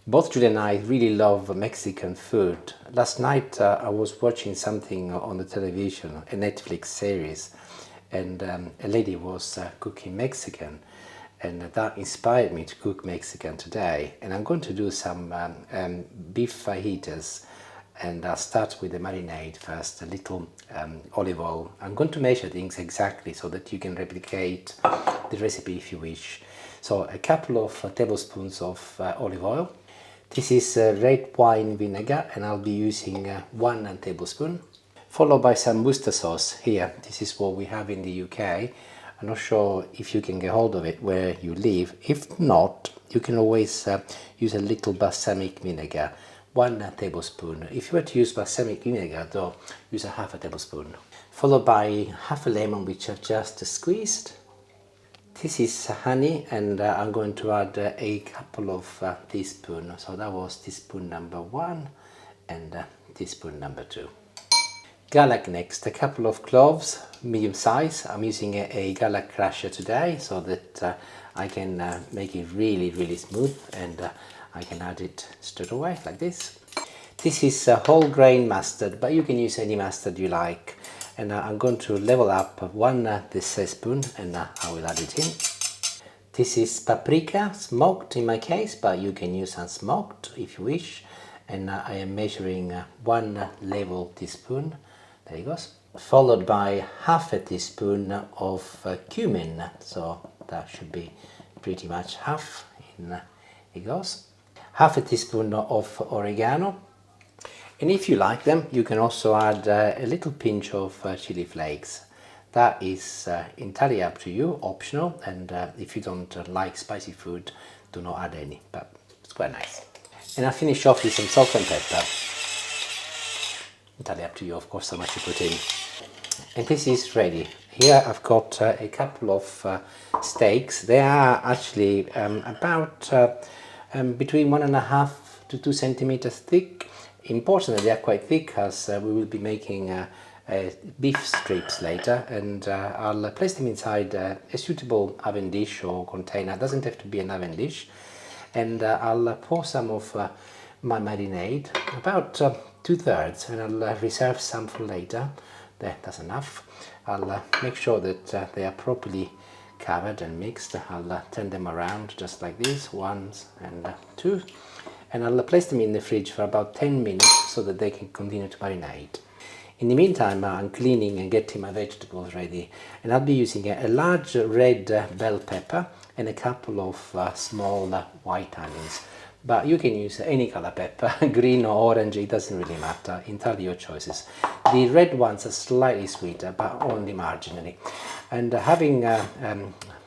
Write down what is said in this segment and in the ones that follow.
Both Julie and I really love Mexican food. Last night I was watching something on the television, a Netflix series, and a lady was cooking Mexican, and that inspired me to cook Mexican today. And I'm going to do some beef fajitas, and I'll start with the marinade first, a little olive oil. I'm going to measure things exactly so that you can replicate the recipe if you wish. So a couple of tablespoons of olive oil. This is red wine vinegar, and I'll be using 1 tablespoon, followed by some Worcester sauce. Here, this is what we have in the UK. I'm not sure if you can get hold of it where you live. If not, you can always use a little balsamic vinegar, 1 tablespoon. If you were to use balsamic vinegar though, use a half a tablespoon. Followed by half a lemon which I've just squeezed. This is honey, and I'm going to add a couple of teaspoons. So that was teaspoon number 1 and teaspoon number 2. Garlic next, a couple of cloves, medium size. I'm using a garlic crusher today so that I can make it really smooth, and I can add it straight away like this. This is whole grain mustard, but you can use any mustard you like. And I'm going to level up 1 teaspoon, and I will add it in. This is paprika, smoked in my case, but you can use unsmoked if you wish. And I am measuring 1 level teaspoon. There it goes. Followed by half a teaspoon of cumin. So that should be pretty much half. In it goes. Half a teaspoon of oregano. And if you like them, you can also add a little pinch of chili flakes. That is entirely up to you, optional, and if you don't like spicy food, do not add any, but it's quite nice. And I'll finish off with some salt and pepper. Entirely up to you, of course, how much you put in. And this is ready. Here I've got a couple of steaks. They are actually about between 1.5 to 2 centimeters thick. Important that they are quite thick, as we will be making beef strips later, and I'll place them inside a suitable oven dish or container. It doesn't have to be an oven dish, and I'll pour some of my marinade, about 2/3, and I'll reserve some for later. That's enough. I'll make sure that they are properly covered and mixed. I'll turn them around just like this, 1 and 2. And I'll place them in the fridge for about 10 minutes so that they can continue to marinate. In the meantime, I'm cleaning and getting my vegetables ready, and I'll be using a large red bell pepper and a couple of small white onions. But you can use any color pepper, green or orange, it doesn't really matter, entirely your choices. The red ones are slightly sweeter, but only marginally. And having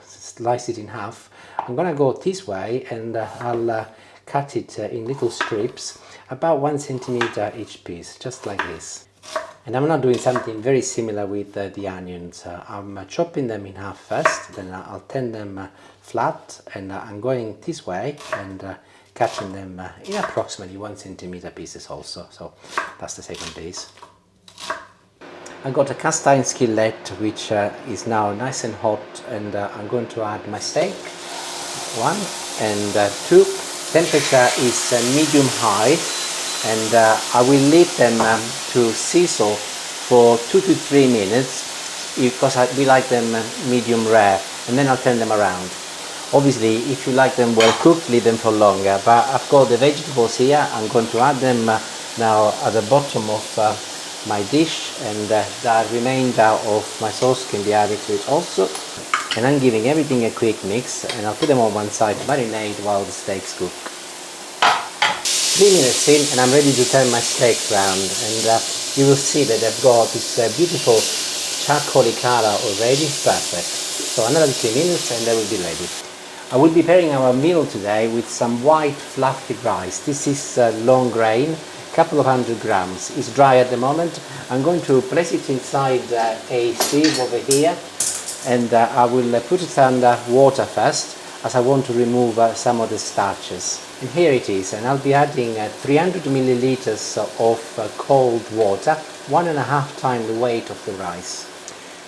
sliced it in half, I'm gonna go this way, and I'll cut it in little strips, about 1 centimeter each piece, just like this. And I'm now doing something very similar with the onions. I'm chopping them in half first, then I'll turn them flat, and I'm going this way and cutting them in approximately 1 centimeter pieces also. So that's the second piece. I've got a cast iron skillet which is now nice and hot, and I'm going to add my steak, 1 and 2. Temperature is medium high, and I will leave them to sizzle for 2 to 3 minutes because we like them medium rare, and then I'll turn them around. Obviously, if you like them well cooked, leave them for longer, but I've got the vegetables here. I'm going to add them now at the bottom of my dish, and the remainder of my sauce can be added to it also. And I'm giving everything a quick mix, and I'll put them on one side to marinate while the steaks cook. 3 minutes in, and I'm ready to turn my steak round, and you will see that I've got this beautiful charcoaly color already. Perfect. So another 3 minutes and they will be ready. I will be pairing our meal today with some white fluffy rice. This is long grain, couple of 100 grams. It's dry at the moment. I'm going to place it inside a sieve over here, and I will put it under water first, as I want to remove some of the starches. And here it is, and I'll be adding 300 milliliters of cold water, 1.5 times the weight of the rice,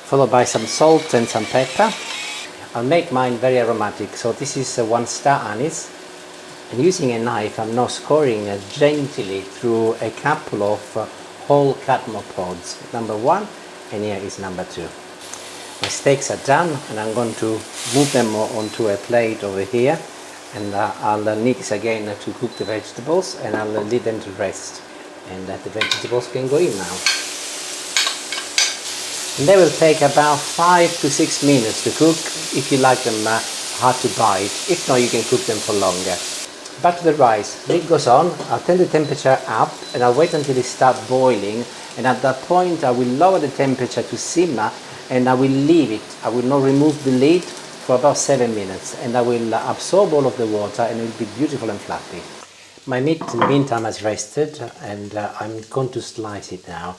followed by some salt and some pepper. I'll make mine very aromatic, so this is 1 star anise, And using a knife, I'm now scoring gently through a couple of whole cadmo pods. Number 1, and here is number 2. My steaks are done, and I'm going to move them onto a plate over here, and I'll need this again to cook the vegetables, and I'll leave them to rest, and the vegetables can go in now. And they will take about 5 to 6 minutes to cook if you like them hard to bite. If not, you can cook them for longer. Back to the rice. Lid goes on, I'll turn the temperature up, and I'll wait until it starts boiling, and at that point I will lower the temperature to simmer, and I will leave it. I will not remove the lid for about 7 minutes, and I will absorb all of the water, and it will be beautiful and fluffy. My meat in the meantime has rested, and I'm going to slice it now.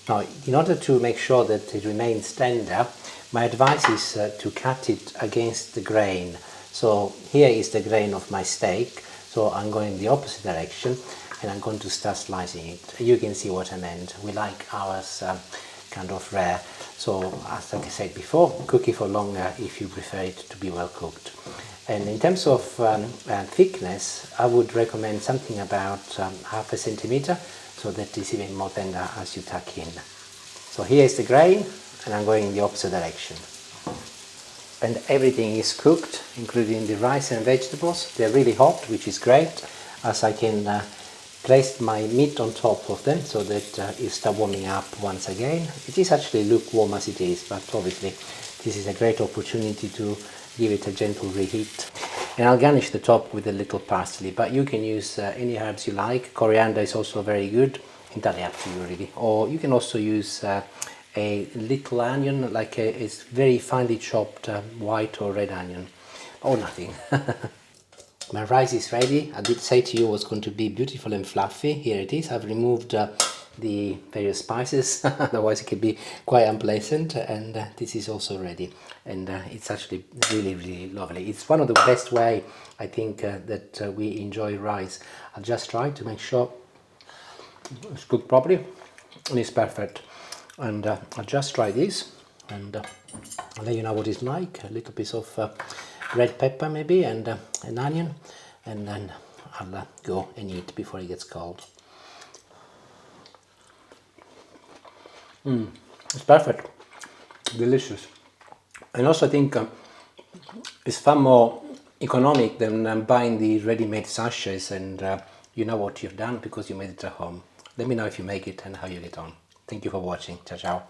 Now, in order to make sure that it remains tender, my advice is to cut it against the grain. So here is the grain of my steak, so I'm going in the opposite direction, and I'm going to start slicing it. You can see what I meant. We like ours kind of rare. So, as I said before, cook it for longer if you prefer it to be well cooked. And in terms of thickness, I would recommend something about half a centimeter, so that it's even more tender as you tuck in. So here is the grain, and I'm going in the opposite direction. And everything is cooked, including the rice and vegetables. They're really hot, which is great, as I can place my meat on top of them so that it starts warming up once again. It is actually lukewarm as it is, but obviously this is a great opportunity to give it a gentle reheat. And I'll garnish the top with a little parsley, but you can use any herbs you like. Coriander is also very good, entirely up to you really. Or you can also use a little onion, like a very finely chopped white or red onion, or nothing. My rice is ready. I did say to you it was going to be beautiful and fluffy. Here it is. I've removed the various spices, otherwise it could be quite unpleasant, and this is also ready, and it's actually really lovely. It's one of the best way, I think, that we enjoy rice. I'll just try to make sure it's cooked properly, and it's perfect. And I'll just try this, and I'll let you know what it's like. A little piece of red pepper maybe, and an onion, and then I'll go and eat before it gets cold. It's perfect, delicious, and also I think it's far more economic than buying the ready-made sachets, and you know what you've done because you made it at home. Let me know if you make it and how you get on. Thank you for watching. Ciao, ciao.